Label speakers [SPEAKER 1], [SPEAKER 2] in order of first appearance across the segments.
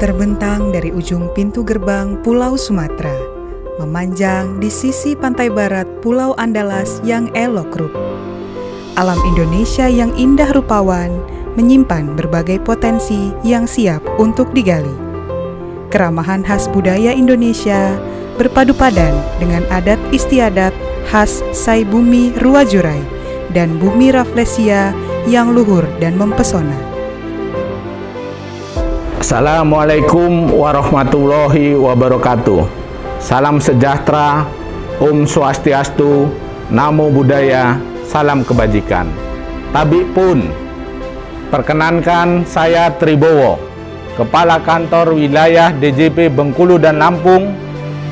[SPEAKER 1] Terbentang dari ujung pintu gerbang Pulau Sumatera, memanjang di sisi pantai barat Pulau Andalas yang elok rup. Alam Indonesia yang indah rupawan menyimpan berbagai potensi yang siap untuk digali. Keramahan khas budaya Indonesia berpadu padan dengan adat istiadat khas Sai Bumi Ruwajurai dan Bumi Rafflesia yang luhur dan mempesona.
[SPEAKER 2] Assalamualaikum warahmatullahi wabarakatuh. Salam sejahtera, Om Swastiastu, Namo Buddhaya, salam kebajikan. Tabik pun, perkenankan saya Tribowo, Kepala Kantor Wilayah DJP Bengkulu dan Lampung,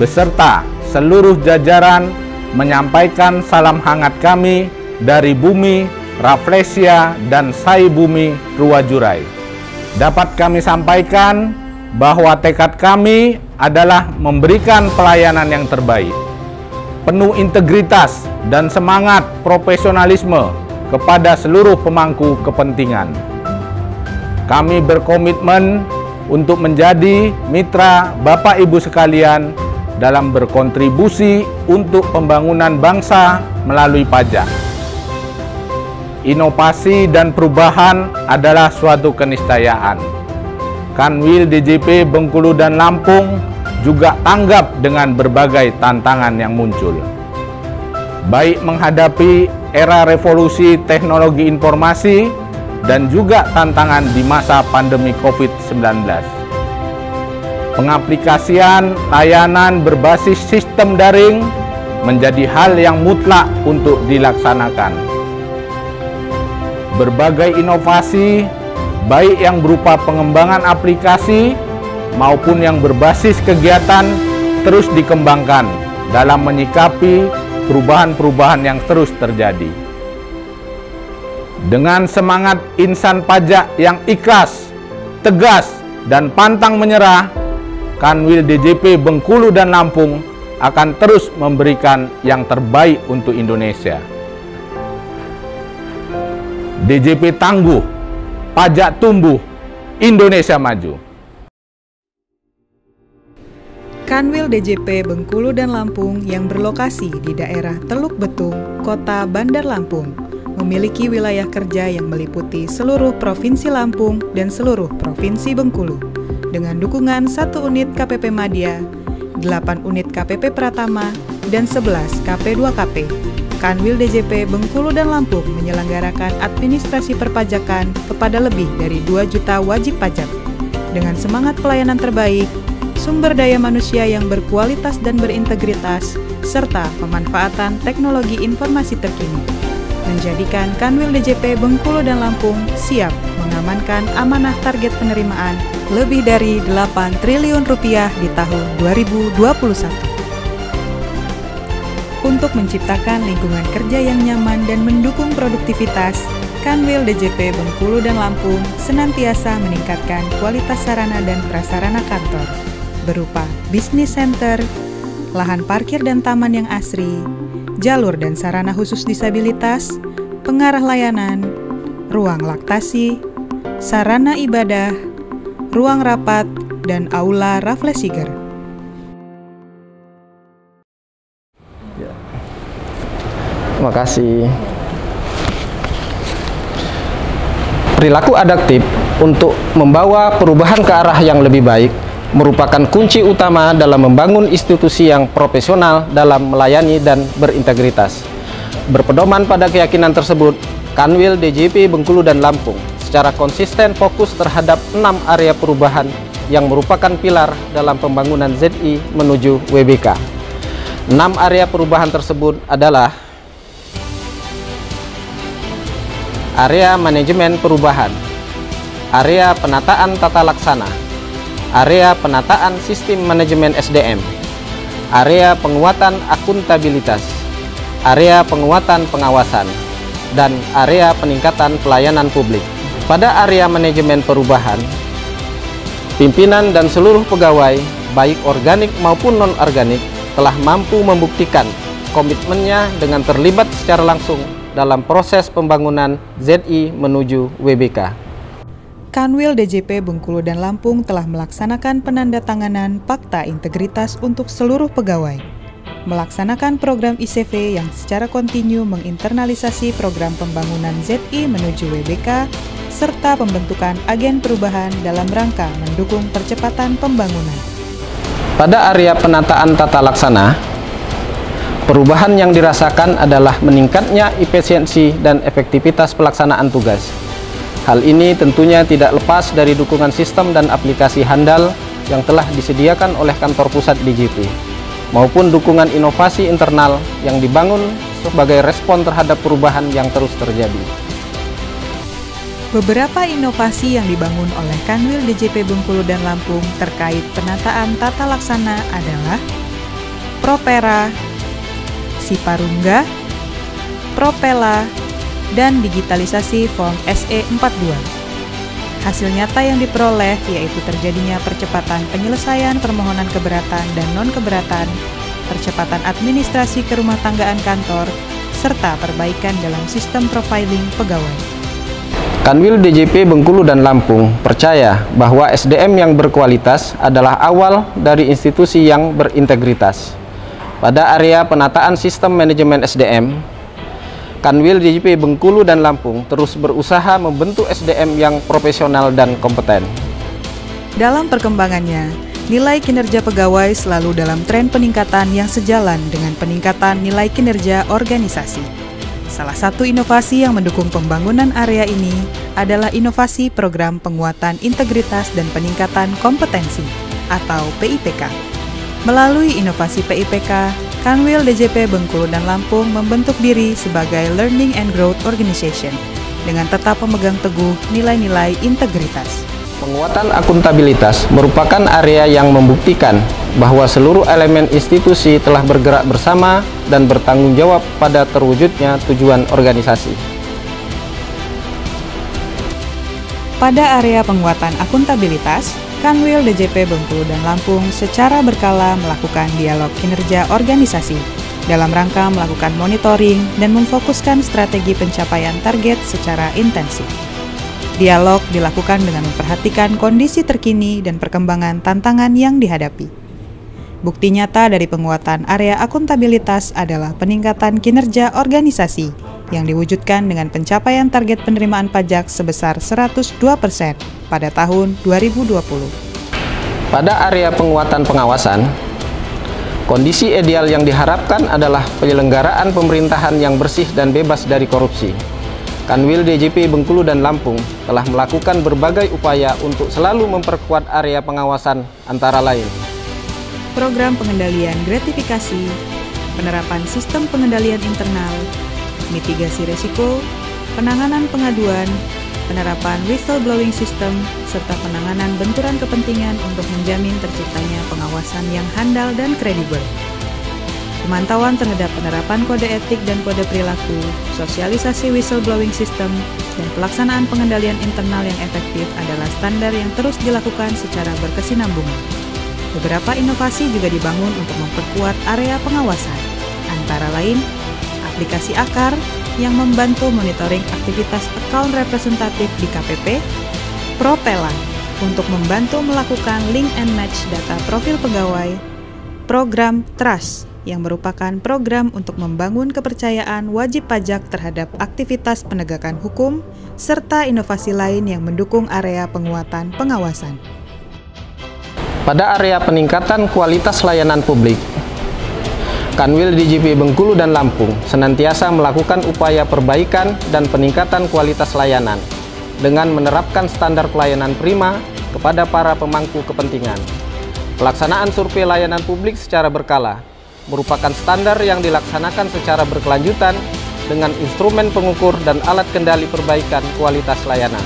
[SPEAKER 2] beserta seluruh jajaran menyampaikan salam hangat kami dari Bumi Rafflesia dan Sai Bumi Ruwajurai. Dapat kami sampaikan bahwa tekad kami adalah memberikan pelayanan yang terbaik, penuh integritas dan semangat profesionalisme kepada seluruh pemangku kepentingan. Kami berkomitmen untuk menjadi mitra Bapak Ibu sekalian dalam berkontribusi untuk pembangunan bangsa melalui pajak. Inovasi dan perubahan adalah suatu keniscayaan. Kanwil DJP Bengkulu dan Lampung juga tanggap dengan berbagai tantangan yang muncul, baik menghadapi era revolusi teknologi informasi dan juga tantangan di masa pandemi COVID-19. Pengaplikasian layanan berbasis sistem daring menjadi hal yang mutlak untuk dilaksanakan. Berbagai inovasi, baik yang berupa pengembangan aplikasi maupun yang berbasis kegiatan, terus dikembangkan dalam menyikapi perubahan-perubahan yang terus terjadi. Dengan semangat insan pajak yang ikhlas, tegas, dan pantang menyerah, Kanwil DJP Bengkulu dan Lampung akan terus memberikan yang terbaik untuk Indonesia. DJP tangguh, pajak tumbuh, Indonesia maju.
[SPEAKER 1] Kanwil DJP Bengkulu dan Lampung yang berlokasi di daerah Teluk Betung, Kota Bandar Lampung, memiliki wilayah kerja yang meliputi seluruh Provinsi Lampung dan seluruh Provinsi Bengkulu, dengan dukungan 1 unit KPP Madya, 8 unit KPP Pratama, dan 11 KP2KP. Kanwil DJP Bengkulu dan Lampung menyelenggarakan administrasi perpajakan kepada lebih dari 2 juta wajib pajak. Dengan semangat pelayanan terbaik, sumber daya manusia yang berkualitas dan berintegritas, serta pemanfaatan teknologi informasi terkini, menjadikan Kanwil DJP Bengkulu dan Lampung siap mengamankan amanah target penerimaan lebih dari 8 triliun rupiah di tahun 2021. Untuk menciptakan lingkungan kerja yang nyaman dan mendukung produktivitas, Kanwil DJP Bengkulu dan Lampung senantiasa meningkatkan kualitas sarana dan prasarana kantor, berupa bisnis center, lahan parkir dan taman yang asri, jalur dan sarana khusus disabilitas, pengarah layanan, ruang laktasi, sarana ibadah, ruang rapat, dan aula Rafflesia.
[SPEAKER 3] Terima kasih. Perilaku adaptif untuk membawa perubahan ke arah yang lebih baik merupakan kunci utama dalam membangun institusi yang profesional dalam melayani dan berintegritas. Berpedoman pada keyakinan tersebut, Kanwil DJP Bengkulu dan Lampung secara konsisten fokus terhadap 6 area perubahan yang merupakan pilar dalam pembangunan ZI menuju WBK. 6 area perubahan tersebut adalah area manajemen perubahan, area penataan tata laksana, area penataan sistem manajemen SDM, area penguatan akuntabilitas, area penguatan pengawasan, dan area peningkatan pelayanan publik. Pada area manajemen perubahan, pimpinan dan seluruh pegawai, baik organik maupun non-organik, telah mampu membuktikan komitmennya dengan terlibat secara langsung dalam proses pembangunan ZI menuju WBK.
[SPEAKER 1] Kanwil DJP Bengkulu dan Lampung telah melaksanakan penandatanganan Fakta Integritas untuk seluruh pegawai, melaksanakan program ICV yang secara kontinu menginternalisasi program pembangunan ZI menuju WBK, serta pembentukan agen perubahan dalam rangka mendukung percepatan pembangunan.
[SPEAKER 3] Pada area penataan tata laksana, perubahan yang dirasakan adalah meningkatnya efisiensi dan efektivitas pelaksanaan tugas. Hal ini tentunya tidak lepas dari dukungan sistem dan aplikasi handal yang telah disediakan oleh kantor pusat DJP, maupun dukungan inovasi internal yang dibangun sebagai respon terhadap perubahan yang terus terjadi.
[SPEAKER 1] Beberapa inovasi yang dibangun oleh Kanwil DJP Bengkulu dan Lampung terkait penataan tata laksana adalah Propera, Siparungga, Propela, dan digitalisasi form SE42. Hasil nyata yang diperoleh yaitu terjadinya percepatan penyelesaian permohonan keberatan dan non-keberatan, percepatan administrasi kerumah tanggaan kantor, serta perbaikan dalam sistem profiling pegawai.
[SPEAKER 3] Kanwil DJP Bengkulu dan Lampung percaya bahwa SDM yang berkualitas adalah awal dari institusi yang berintegritas. Pada area penataan sistem manajemen SDM, Kanwil DJP Bengkulu dan Lampung terus berusaha membentuk SDM yang profesional dan kompeten.
[SPEAKER 1] Dalam perkembangannya, nilai kinerja pegawai selalu dalam tren peningkatan yang sejalan dengan peningkatan nilai kinerja organisasi. Salah satu inovasi yang mendukung pembangunan area ini adalah inovasi program penguatan integritas dan peningkatan kompetensi atau PIPK. Melalui inovasi PIPK, Kanwil DJP Bengkulu dan Lampung membentuk diri sebagai Learning and Growth Organization dengan tetap memegang teguh nilai-nilai integritas.
[SPEAKER 3] Penguatan akuntabilitas merupakan area yang membuktikan bahwa seluruh elemen institusi telah bergerak bersama dan bertanggung jawab pada terwujudnya tujuan organisasi.
[SPEAKER 1] Pada area penguatan akuntabilitas, Kanwil DJP Bengkulu dan Lampung secara berkala melakukan dialog kinerja organisasi dalam rangka melakukan monitoring dan memfokuskan strategi pencapaian target secara intensif. Dialog dilakukan dengan memperhatikan kondisi terkini dan perkembangan tantangan yang dihadapi. Bukti nyata dari penguatan area akuntabilitas adalah peningkatan kinerja organisasi yang diwujudkan dengan pencapaian target penerimaan pajak sebesar 102% pada tahun 2020.
[SPEAKER 3] Pada area penguatan pengawasan, kondisi ideal yang diharapkan adalah penyelenggaraan pemerintahan yang bersih dan bebas dari korupsi. Kanwil DJP Bengkulu dan Lampung telah melakukan berbagai upaya untuk selalu memperkuat area pengawasan antara lain
[SPEAKER 1] program pengendalian gratifikasi, penerapan sistem pengendalian internal, mitigasi risiko, penanganan pengaduan, penerapan whistleblowing system, serta penanganan benturan kepentingan untuk menjamin terciptanya pengawasan yang handal dan kredibel. Pemantauan terhadap penerapan kode etik dan kode perilaku, sosialisasi whistleblowing system, dan pelaksanaan pengendalian internal yang efektif adalah standar yang terus dilakukan secara berkesinambungan. Beberapa inovasi juga dibangun untuk memperkuat area pengawasan, antara lain aplikasi AKAR yang membantu monitoring aktivitas account representatif di KPP, Propela untuk membantu melakukan link and match data profil pegawai, program Trust yang merupakan program untuk membangun kepercayaan wajib pajak terhadap aktivitas penegakan hukum, serta inovasi lain yang mendukung area penguatan pengawasan.
[SPEAKER 3] Pada area peningkatan kualitas layanan publik, Kanwil DJP Bengkulu dan Lampung senantiasa melakukan upaya perbaikan dan peningkatan kualitas layanan dengan menerapkan standar pelayanan prima kepada para pemangku kepentingan. Pelaksanaan survei layanan publik secara berkala merupakan standar yang dilaksanakan secara berkelanjutan dengan instrumen pengukur dan alat kendali perbaikan kualitas layanan.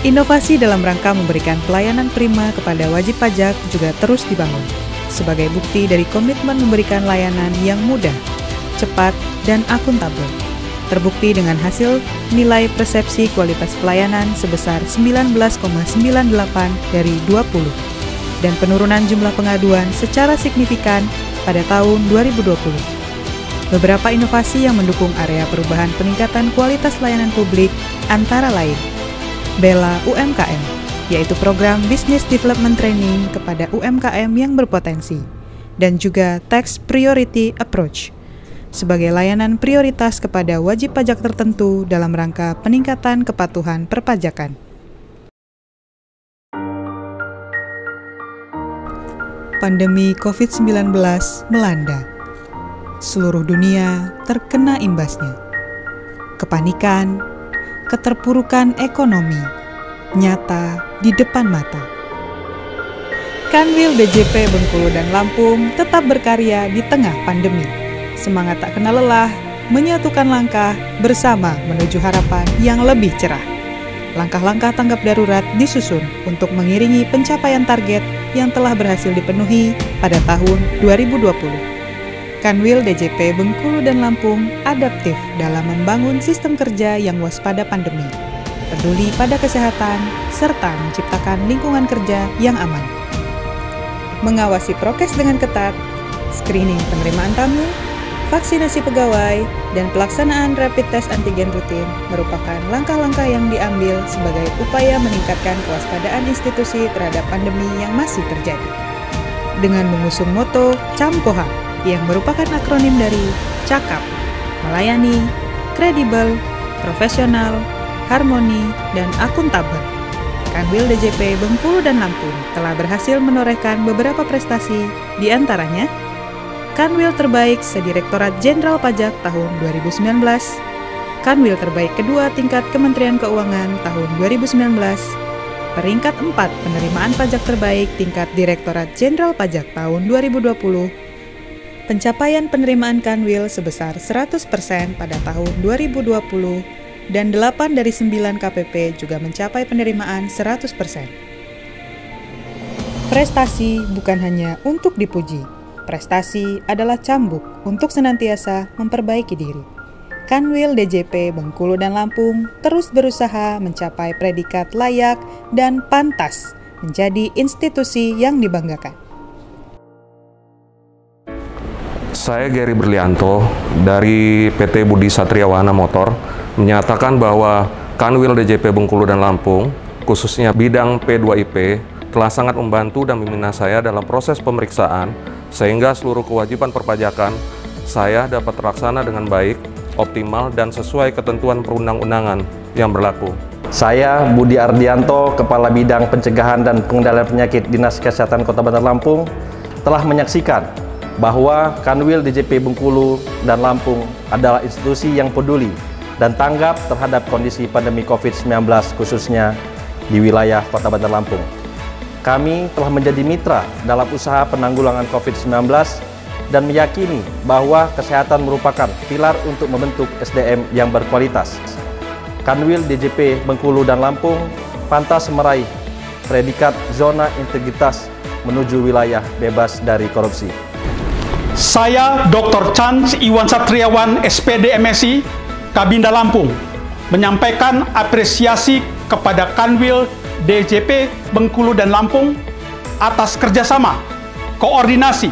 [SPEAKER 1] Inovasi dalam rangka memberikan pelayanan prima kepada wajib pajak juga terus dibangun, sebagai bukti dari komitmen memberikan layanan yang mudah, cepat, dan akuntabel. Terbukti dengan hasil nilai persepsi kualitas pelayanan sebesar 19,98 dari 20, dan penurunan jumlah pengaduan secara signifikan pada tahun 2020. Beberapa inovasi yang mendukung area perubahan peningkatan kualitas layanan publik antara lain BELA UMKM, yaitu program Business Development Training kepada UMKM yang berpotensi, dan juga Tax Priority Approach, sebagai layanan prioritas kepada wajib pajak tertentu dalam rangka peningkatan kepatuhan perpajakan. Pandemi COVID-19 melanda. Seluruh dunia terkena imbasnya. Kepanikan, keterpurukan ekonomi, nyata di depan mata. Kanwil DJP Bengkulu dan Lampung tetap berkarya di tengah pandemi. Semangat tak kenal lelah, menyatukan langkah bersama menuju harapan yang lebih cerah. Langkah-langkah tanggap darurat disusun untuk mengiringi pencapaian target yang telah berhasil dipenuhi pada tahun 2020. Kanwil DJP Bengkulu dan Lampung adaptif dalam membangun sistem kerja yang waspada pandemi, peduli pada kesehatan, serta menciptakan lingkungan kerja yang aman. Mengawasi prokes dengan ketat, screening penerimaan tamu, vaksinasi pegawai, dan pelaksanaan rapid test antigen rutin merupakan langkah-langkah yang diambil sebagai upaya meningkatkan kewaspadaan institusi terhadap pandemi yang masih terjadi. Dengan mengusung moto CAMKOHA yang merupakan akronim dari cakap, melayani, kredibel, profesional, harmoni, dan akuntabel, Kanwil DJP Bengkulu dan Lampung telah berhasil menorehkan beberapa prestasi, di antaranya Kanwil terbaik se-Direktorat Jenderal Pajak tahun 2019, Kanwil terbaik kedua tingkat Kementerian Keuangan tahun 2019, peringkat 4 penerimaan pajak terbaik tingkat Direktorat Jenderal Pajak tahun 2020, pencapaian penerimaan Kanwil sebesar 100% pada tahun 2020, dan 8 dari 9 KPP juga mencapai penerimaan 100%. Prestasi bukan hanya untuk dipuji, prestasi adalah cambuk untuk senantiasa memperbaiki diri. Kanwil DJP Bengkulu dan Lampung terus berusaha mencapai predikat layak dan pantas menjadi institusi yang dibanggakan.
[SPEAKER 4] Saya Gary Berlianto dari PT Budi Satriawana Motor menyatakan bahwa Kanwil DJP Bengkulu dan Lampung, khususnya bidang P2IP, telah sangat membantu dan membina saya dalam proses pemeriksaan, sehingga seluruh kewajiban perpajakan saya dapat terlaksana dengan baik, optimal, dan sesuai ketentuan perundang-undangan yang berlaku.
[SPEAKER 3] Saya Budi Ardianto, Kepala Bidang Pencegahan dan Pengendalian Penyakit Dinas Kesehatan Kota Bandar Lampung, telah menyaksikan bahwa Kanwil DJP Bengkulu dan Lampung adalah institusi yang peduli dan tanggap terhadap kondisi pandemi COVID-19 khususnya di wilayah Kota Bandar Lampung. Kami telah menjadi mitra dalam usaha penanggulangan COVID-19 dan meyakini bahwa kesehatan merupakan pilar untuk membentuk SDM yang berkualitas. Kanwil DJP Bengkulu dan Lampung pantas meraih predikat zona integritas menuju wilayah bebas dari korupsi.
[SPEAKER 5] Saya Dr. Chance Iwan Satriawan, SPD MSI, Kabinda Lampung, menyampaikan apresiasi kepada Kanwil DJP Bengkulu dan Lampung atas kerjasama, koordinasi,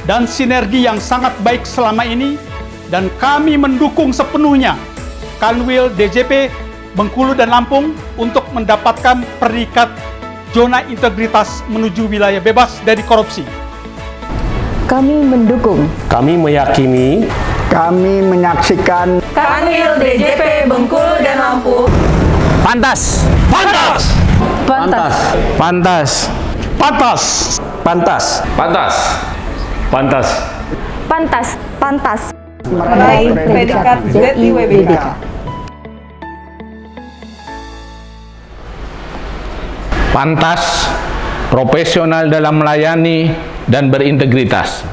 [SPEAKER 5] dan sinergi yang sangat baik selama ini, dan kami mendukung sepenuhnya Kanwil DJP Bengkulu dan Lampung untuk mendapatkan predikat zona integritas menuju wilayah bebas dari korupsi.
[SPEAKER 6] Kami mendukung.
[SPEAKER 7] Kami meyakini.
[SPEAKER 8] Kami menyaksikan
[SPEAKER 9] Kanwil DJP Bengkulu dan Lampung
[SPEAKER 7] pantas. Pantas.
[SPEAKER 6] Pantas.
[SPEAKER 7] Pantas.
[SPEAKER 5] Pantas.
[SPEAKER 3] Pantas.
[SPEAKER 7] Pantas. Pantas.
[SPEAKER 6] Pantas. Pantas.
[SPEAKER 9] meraih predikat ZIWBK.
[SPEAKER 2] Pantas, profesional dalam melayani, dan berintegritas.